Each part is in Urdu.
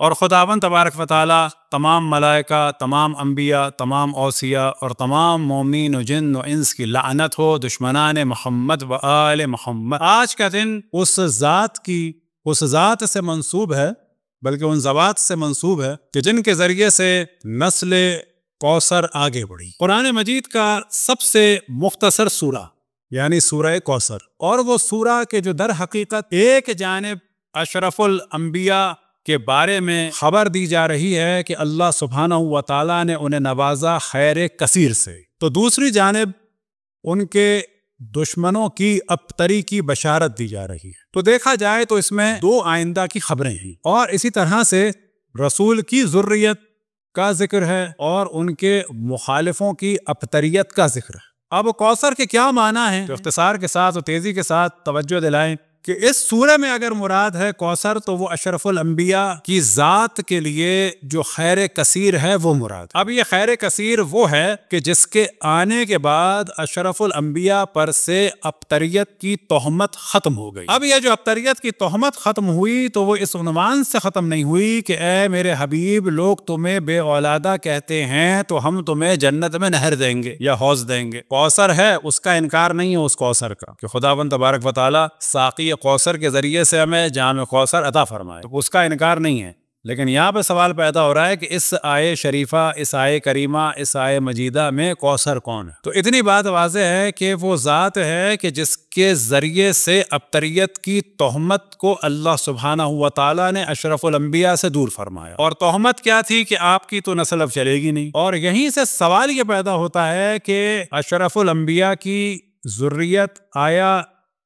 اور خداوند تبارک و تعالی تمام ملائکہ، تمام انبیاء، تمام اوصیاء اور تمام مومنین و جن و انس کی لعنت ہو دشمنان محمد و آل محمد۔ آج کا دن اس ذات سے منسوب ہے، بلکہ ان ذوات سے منسوب ہے کہ جن کے ذریعے سے نسل کوثر آگے بڑھی۔ قرآن مجید کا سب سے مختصر سورہ یعنی سورہ کوثر، اور وہ سورہ کے جو در حقیقت ایک جانب اشرف الانبیاء کے بارے میں خبر دی جا رہی ہے کہ اللہ سبحانہ و تعالیٰ نے انہیں نوازا خیر کثیر سے، تو دوسری جانب ان کے دشمنوں کی ابتری کی بشارت دی جا رہی ہے۔ تو دیکھا جائے تو اس میں دو آئندہ کی خبریں ہیں، اور اسی طرح سے رسول کی ذریت کا ذکر ہے اور ان کے مخالفوں کی ابتریت کا ذکر ہے۔ اب کوثر کے کیا معنی ہیں، تو اختصار کے ساتھ اور تیزی کے ساتھ توجہ دلائیں کہ اس سورہ میں اگر مراد ہے کوثر تو وہ اشرف الانبیاء کی ذات کے لیے جو خیر کثیر ہے وہ مراد۔ اب یہ خیر کثیر وہ ہے کہ جس کے آنے کے بعد اشرف الانبیاء پر سے ابتریت کی تہمت ختم ہو گئی۔ اب یہ جو ابتریت کی تہمت ختم ہوئی تو وہ اس عنوان سے ختم نہیں ہوئی کہ اے میرے حبیب، لوگ تمہیں بے اولادہ کہتے ہیں تو ہم تمہیں جنت میں نہر دیں گے یا حوض دیں گے۔ کوثر ہے، اس کا انکار نہیں ہے اس کوثر کا کہ خداوند تبارک و تعالی ساقی کوثر کے ذریعے سے ہمیں جام کوثر عطا فرمائے، تو اس کا انکار نہیں ہے۔ لیکن یہاں پہ سوال پیدا ہو رہا ہے کہ اس آیے شریفہ، اس آیے کریمہ، اس آیے مجیدہ میں کوثر کون ہے؟ تو اتنی بات واضح ہے کہ وہ ذات ہے کہ جس کے ذریعے سے ابتریت کی تہمت کو اللہ سبحانہ و تعالیٰ نے اشرف الانبیاء سے دور فرمایا۔ اور تہمت کیا تھی کہ آپ کی تو نسل اب چلے گی نہیں، اور یہیں سے سوال یہ پیدا ہوتا ہے کہ اشرف الانبیاء کی ذریت آیا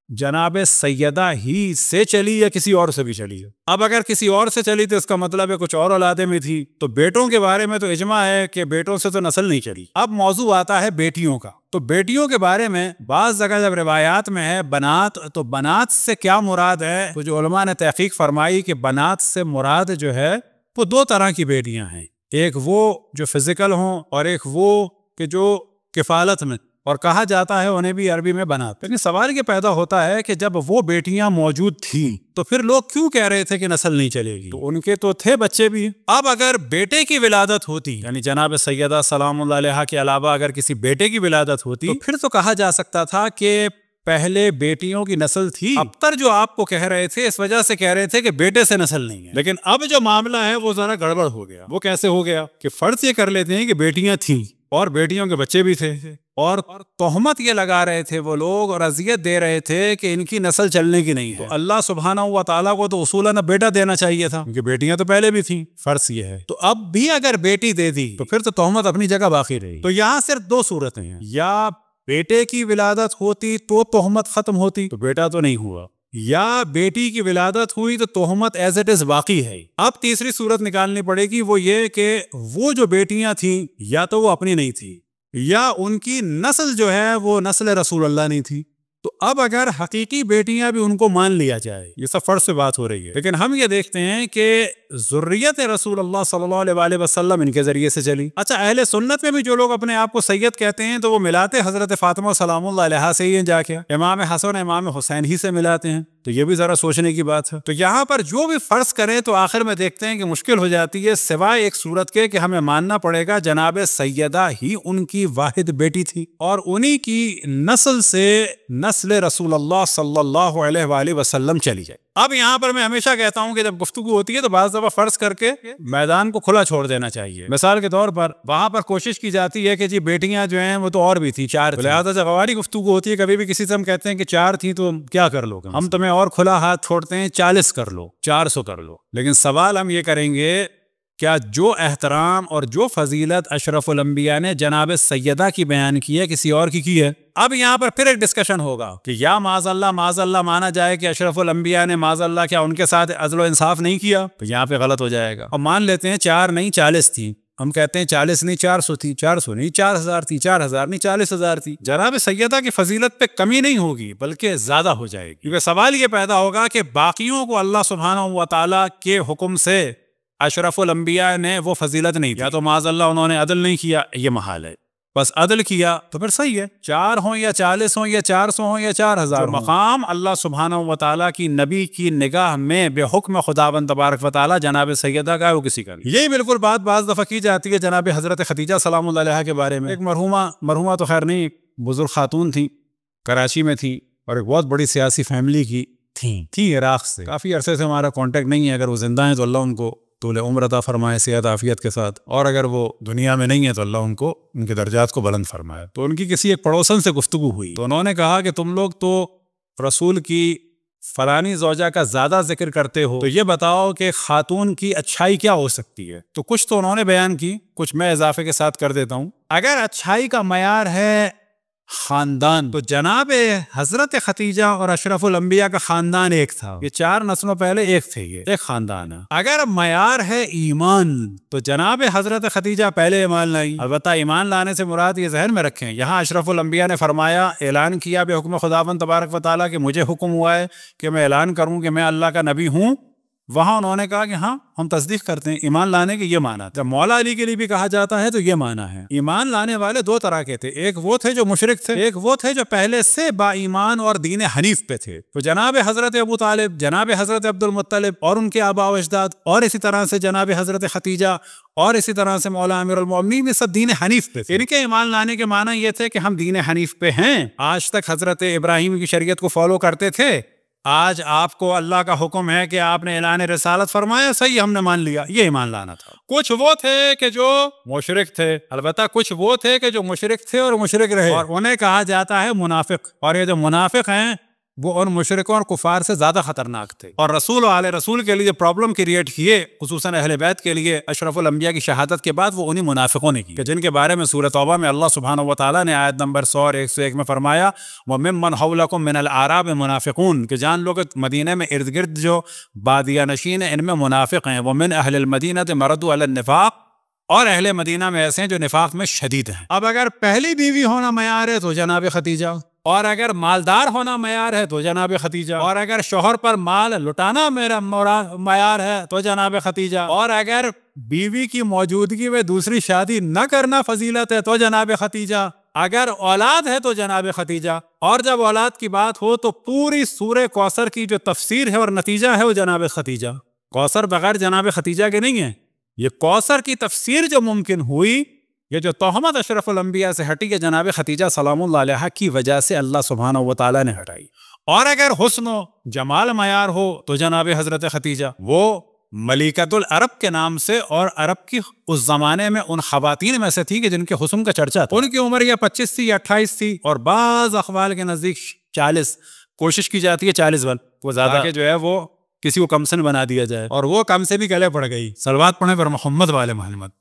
جناب سیدہ ہی سے چلی یا کسی اور سے بھی چلی ہے؟ اب اگر کسی اور سے چلی تو اس کا مطلب ہے کچھ اور اولادیں میں تھی، تو بیٹوں کے بارے میں تو اجماع ہے کہ بیٹوں سے تو نسل نہیں چلی۔ اب موضوع آتا ہے بیٹیوں کا، تو بیٹیوں کے بارے میں بعض جگہ جب روایات میں ہے بنات، تو بنات سے کیا مراد ہے؟ تو جو علماء نے تحقیق فرمائی کہ بنات سے مراد جو ہے وہ دو طرح کی بیٹیاں ہیں، ایک وہ جو فزیکل ہوں اور ایک وہ کہ جو کفالت میں، اور کہا جاتا ہے انہیں بھی عربی میں بنات۔ لیکن سوال یہ پیدا ہوتا ہے کہ جب وہ بیٹیاں موجود تھیں تو پھر لوگ کیوں کہہ رہے تھے کہ نسل نہیں چلے گی؟ تو ان کے تو تھے بچے بھی۔ اب اگر بیٹے کی ولادت ہوتی، یعنی جناب سیدہ سلام اللہ علیہا کے علاوہ اگر کسی بیٹے کی ولادت ہوتی تو پھر تو کہا جا سکتا تھا کہ پہلے بیٹیوں کی نسل تھی، ابتر جو آپ کو کہہ رہے تھے اس وجہ سے کہہ رہے تھے کہ بیٹے سے نسل نہیں ہے۔ لیکن اب جو معاملہ ہے وہ ذرا گڑبڑ ہو گیا۔ وہ کیسے ہو گیا کہ فرض یہ کر لیتے ہیں کہ بیٹیاں تھیں اور بیٹیوں کے بچے بھی تھے، اور تہمت یہ لگا رہے تھے وہ لوگ اور اذیت دے رہے تھے کہ ان کی نسل چلنے کی نہیں ہے، تو اللہ سبحانہ و تعالیٰ کو تو اصولاً بیٹا دینا چاہیے تھا کیونکہ بیٹیاں تو پہلے بھی تھیں۔ فرض یہ ہے تو اب بھی اگر بیٹی دے دی تو پھر تو تہمت اپنی جگہ باقی رہی۔ تو یہاں صرف دو صورتیں ہیں، یا بیٹے کی ولادت ہوتی تو تہمت ختم ہوتی، تو بیٹا تو نہیں ہوا، یا بیٹی کی ولادت ہوئی تو تہمت ایز اٹ از باقی ہے۔ اب تیسری صورت نکالنی پڑے گی، وہ یہ کہ وہ جو بیٹیاں تھیں یا تو وہ اپنی نہیں تھی یا ان کی نسل جو ہے وہ نسل رسول اللہ نہیں تھی، تو اب اگر حقیقی بیٹیاں بھی ان کو مان لیا جائے، یہ سب فرض سے بات ہو رہی ہے، لیکن ہم یہ دیکھتے ہیں کہ ذریت رسول اللہ صلی اللہ علیہ وآلہ وسلم ان کے ذریعے سے چلی۔ اچھا، اہل سنت میں بھی جو لوگ اپنے آپ کو سید کہتے ہیں تو وہ ملاتے حضرت فاطمہ سلام اللہ علیہا سے ہی ہیں، جا کے امام حسن امام حسین ہی سے ملاتے ہیں، تو یہ بھی ذرا سوچنے کی بات ہے۔ تو یہاں پر جو بھی فرض کریں تو آخر میں دیکھتے ہیں کہ مشکل ہو جاتی ہے، سوائے ایک صورت کے کہ ہمیں ماننا پڑے گا جناب سیدہ ہی ان کی واحد بیٹی تھی، اور انہی کی نسل سے نسل رسول اللہ صلی اللہ علیہ وآلہ وسلم چلی جائے۔ اب یہاں پر میں ہمیشہ کہتا ہوں کہ جب گفتگو ہوتی ہے تو بعض دفعہ فرض کر کے میدان کو کھلا چھوڑ دینا چاہیے۔ مثال کے طور پر وہاں پر کوشش کی جاتی ہے کہ جی بیٹیاں جو ہیں وہ تو اور بھی تھیں، 4 تھیں، لہٰذا جب ہماری گفتگو ہوتی ہے کبھی بھی کسی سے ہم کہتے ہیں کہ 4 تھیں تو کیا کر لو گے، ہم تمہیں اور کھلا ہاتھ چھوڑتے ہیں 40 کر لو، 400 کر لو۔ لیکن سوال ہم یہ کریں گے، کیا جو احترام اور جو فضیلت اشرف الانبیاء نے جناب سیدہ کی بیان کی ہے کسی اور کی ہے؟ اب یہاں پر پھر ایک ڈسکشن ہوگا کہ یا معاذ اللہ مانا جائے کہ اشرف الانبیاء نے معاذ اللہ کیا ان کے ساتھ عدل و انصاف نہیں کیا، تو یہاں پہ غلط ہو جائے گا۔ اور مان لیتے ہیں 4 نہیں 40 تھی، ہم کہتے ہیں 40 نہیں 400 تھی، 400 نہیں 4000 تھی، 4000 نہیں 40000 تھی، جناب سیدہ کی فضیلت پہ کمی نہیں ہوگی بلکہ زیادہ ہو جائے گی، کیونکہ سوال یہ پیدا ہوگا کہ باقیوں کو اللہ سبحانہ و تعالیٰ کے حکم سے اشرف الانبیاء نے وہ فضیلت نہیں دی، یا تو معاذ اللہ انہوں نے عدل نہیں کیا، یہ محال ہے۔ بس عدل کیا تو پھر صحیح ہے، 4 ہوں یا 40 ہوں یا 400 ہوں یا 4000 ہوں، مقام اللہ سبحانہ و تعالیٰ کی نبی کی نگاہ میں بے حکم خداوند تبارک و تعالیٰ جناب سیدہ کا ہے، وہ کسی کا نہیں۔ یہی بالکل بات بعض دفعہ کی جاتی ہے جناب حضرت خدیجہ سلام اللہ علیہا کے بارے میں۔ ایک مرحومہ تو خیر نہیں، بزرگ خاتون تھی، کراچی میں تھی اور ایک بہت بڑی سیاسی فیملی کی تھی عراق سے، کافی عرصے سے ہمارا کانٹیکٹ نہیں ہے، اگر وہ زندہ ہیں تو اللہ ان کو طول عمر عطا فرمائے صحت عافیت کے ساتھ، اور اگر وہ دنیا میں نہیں ہے تو اللہ ان کو ان کے درجات کو بلند فرمائے۔ تو ان کی کسی ایک پڑوسن سے گفتگو ہوئی تو انہوں نے کہا کہ تم لوگ تو رسول کی فلانی زوجہ کا زیادہ ذکر کرتے ہو، تو یہ بتاؤ کہ خاتون کی اچھائی کیا ہو سکتی ہے؟ تو کچھ تو انہوں نے بیان کی، کچھ میں اضافے کے ساتھ کر دیتا ہوں۔ اگر اچھائی کا معیار ہے خاندان، تو جناب حضرت خدیجہ اور اشرف الانبیاء کا خاندان ایک تھا، یہ 4 نسلوں پہلے ایک تھے، یہ ایک خاندان ہے۔ اگر معیار ہے ایمان تو جناب حضرت خدیجہ پہلے ایمان لائی۔ البتہ ایمان لانے سے مراد یہ ذہن میں رکھیں، یہاں اشرف الانبیاء نے فرمایا، اعلان کیا بے حکم خداوند تبارک و تعالیٰ کہ مجھے حکم ہوا ہے کہ میں اعلان کروں کہ میں اللہ کا نبی ہوں، وہاں انہوں نے کہا کہ ہاں ہم تصدیق کرتے ہیں، ایمان لانے کے یہ معنی تھا۔ جب مولا علی کے لیے بھی کہا جاتا ہے تو یہ معنی ہے۔ ایمان لانے والے 2 طرح کے تھے، ایک وہ تھے جو مشرک تھے، ایک وہ تھے جو پہلے سے با ایمان اور دین حنیف پہ تھے۔ تو جناب حضرت ابو طالب، جناب حضرت عبد المطلب اور ان کے آباء و اجداد، اور اسی طرح سے جناب حضرت خدیجہ، اور اسی طرح سے مولا امیر المومنین، یہ سب دین حنیف پہ تھے۔ ان کے ایمان لانے کے معنی یہ تھے کہ ہم دین حنیف پہ ہیں، آج تک حضرت ابراہیم کی شریعت کو فالو کرتے تھے، آج آپ کو اللہ کا حکم ہے کہ آپ نے اعلان رسالت فرمایا، صحیح ہم نے مان لیا، یہ ایمان لانا تھا۔ کچھ وہ تھے کہ جو مشرک تھے، البتہ کچھ وہ تھے کہ جو مشرک تھے اور مشرک رہے، اور انہیں کہا جاتا ہے منافق، اور یہ جو منافق ہیں وہ ان مشرکوں اور کفار سے زیادہ خطرناک تھے، اور رسول و آل رسول کے لیے پرابلم کریٹ کیے، خصوصاً اہل بیت کے لیے اشرف الانبیاء کی شہادت کے بعد، وہ انہی منافقوں نے کی کہ جن کے بارے میں سورۃ توبہ میں اللہ سبحانہ و تعالیٰ نے آیت نمبر 100 اور 101 میں فرمایا، وَمِمَّنْ حَوْلَكُم مِّنَ الْأَعْرَابِ مُنَافِقُونَ، کہ جان لو کہ مدینہ میں ارد گرد جو بادیہ نشین ہیں ان میں منافق ہیں، وَمِنْ أَهْلِ الْمَدِينَةِ مَرَدُوا عَلَى النِّفَاقِ، اور اہل مدینہ میں ایسے ہیں جو نفاق میں شدید ہیں۔ اب اگر پہلی بیوی ہونا معیار ہے تو جناب خدیجہ، اور اگر مالدار ہونا معیار ہے تو جناب خدیجہ، اور اگر شوہر پر مال لٹانا میرا معیار ہے تو جناب خدیجہ، اور اگر بیوی کی موجودگی میں دوسری شادی نہ کرنا فضیلت ہے تو جناب خدیجہ، اگر اولاد ہے تو جناب خدیجہ، اور جب اولاد کی بات ہو تو پوری سورہ کوثر کی جو تفسیر ہے اور نتیجہ ہے وہ جناب خدیجہ۔ کوثر بغیر جناب خدیجہ کے نہیں ہے، یہ کوثر کی تفسیر جو ممکن ہوئی، یہ جو تہمت اشرف الانبیاء سے ہٹی ہے جناب خدیجہ سلام اللہ علیہا کی وجہ سے اللہ سبحانہ و تعالیٰ نے ہٹائی۔ اور اگر حسن و جمال معیار ہو تو جناب حضرت خدیجہ، وہ ملکۃ العرب کے نام سے، اور عرب کی اس زمانے میں ان خواتین میں سے تھی کہ جن کے حسن کا چرچا تھا۔ ان کی عمر یا 25 تھی یا 28 تھی، اور بعض اقوال کے نزدیک 40، کوشش کی جاتی ہے 40 وہ زیادہ کہ جو ہے وہ کسی کو کم سن بنا دیا جائے، اور وہ کم سے بھی گلے پڑ گئی۔ صلوات پڑھیں پر محمد والے محمد۔